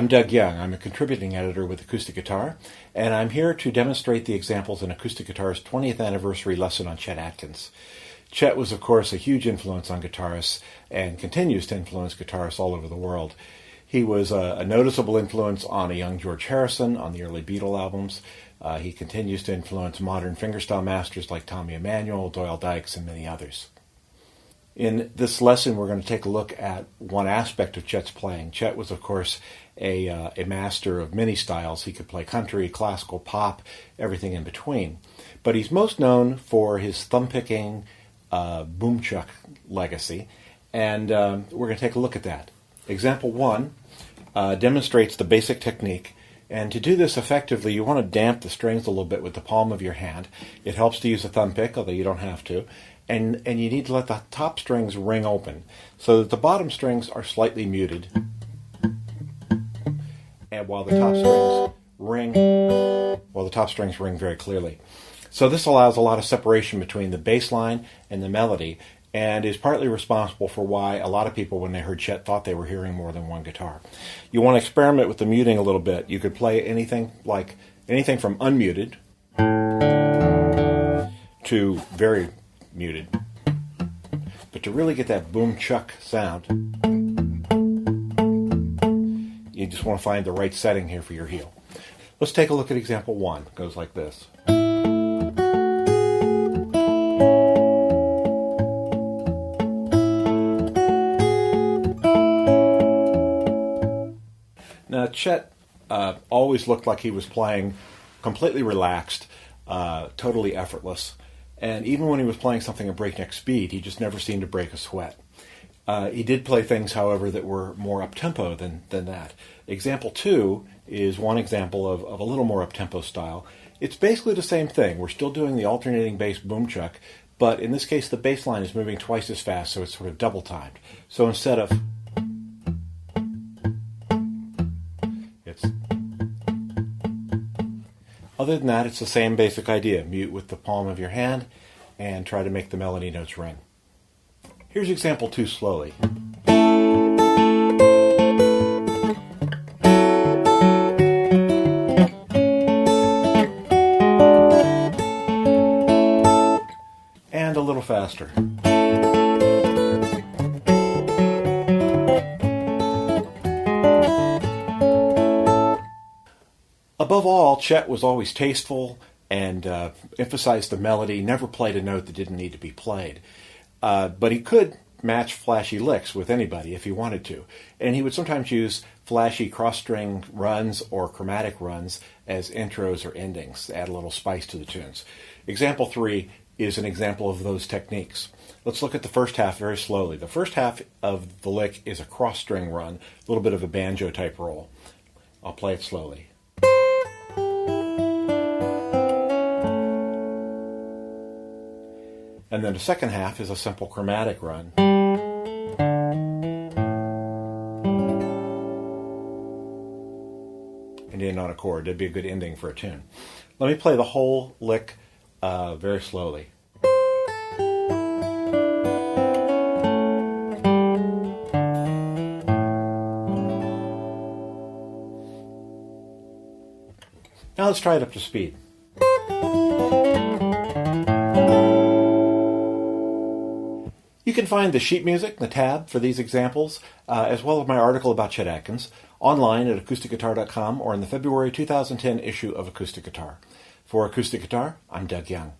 I'm Doug Young. I'm a contributing editor with Acoustic Guitar, and I'm here to demonstrate the examples in Acoustic Guitar's 20th anniversary lesson on Chet Atkins. Chet was, of course, a huge influence on guitarists and continues to influence guitarists all over the world. He was a noticeable influence on a young George Harrison on the early Beatle albums. He continues to influence modern fingerstyle masters like Tommy Emmanuel, Doyle Dykes, and many others. In this lesson, we're going to take a look at one aspect of Chet's playing. Chet was, of course, a master of many styles. He could play country, classical, pop, everything in between. But he's most known for his thumb-picking, boom-chuck legacy, and we're going to take a look at that. Example 1 demonstrates the basic technique, and to do this effectively, you want to damp the strings a little bit with the palm of your hand. It helps to use a thumb pick, although you don't have to. And you need to let the top strings ring open so that the bottom strings are slightly muted, and while the top strings ring very clearly. So this allows a lot of separation between the bass line and the melody, and is partly responsible for why a lot of people, when they heard Chet, thought they were hearing more than one guitar. You want to experiment with the muting a little bit. You could play anything from unmuted to very muted. But to really get that boom chuck sound, you just want to find the right setting here for your heel. Let's take a look at example 1. It goes like this. Now, Chet always looked like he was playing completely relaxed, totally effortless. And even when he was playing something at breakneck speed, he just never seemed to break a sweat. He did play things, however, that were more up-tempo than that. Example 2 is one example of a little more up-tempo style. It's basically the same thing. We're still doing the alternating bass boom chuck, but in this case the bass line is moving twice as fast, so it's sort of double-timed. So instead of... Other than that, it's the same basic idea. Mute with the palm of your hand and try to make the melody notes ring. Here's example 2 slowly. And a little faster. Above all, Chet was always tasteful and emphasized the melody, never played a note that didn't need to be played. But he could match flashy licks with anybody if he wanted to. And he would sometimes use flashy cross-string runs or chromatic runs as intros or endings to add a little spice to the tunes. Example 3 is an example of those techniques. Let's look at the first half very slowly. The first half of the lick is a cross-string run, a little bit of a banjo-type roll. I'll play it slowly. And then the second half is a simple chromatic run. And in on a chord. That'd be a good ending for a tune. Let me play the whole lick very slowly. Now let's try it up to speed. You can find the sheet music, the tab for these examples, as well as my article about Chet Atkins, online at acousticguitar.com or in the February 2010 issue of Acoustic Guitar. For Acoustic Guitar, I'm Doug Young.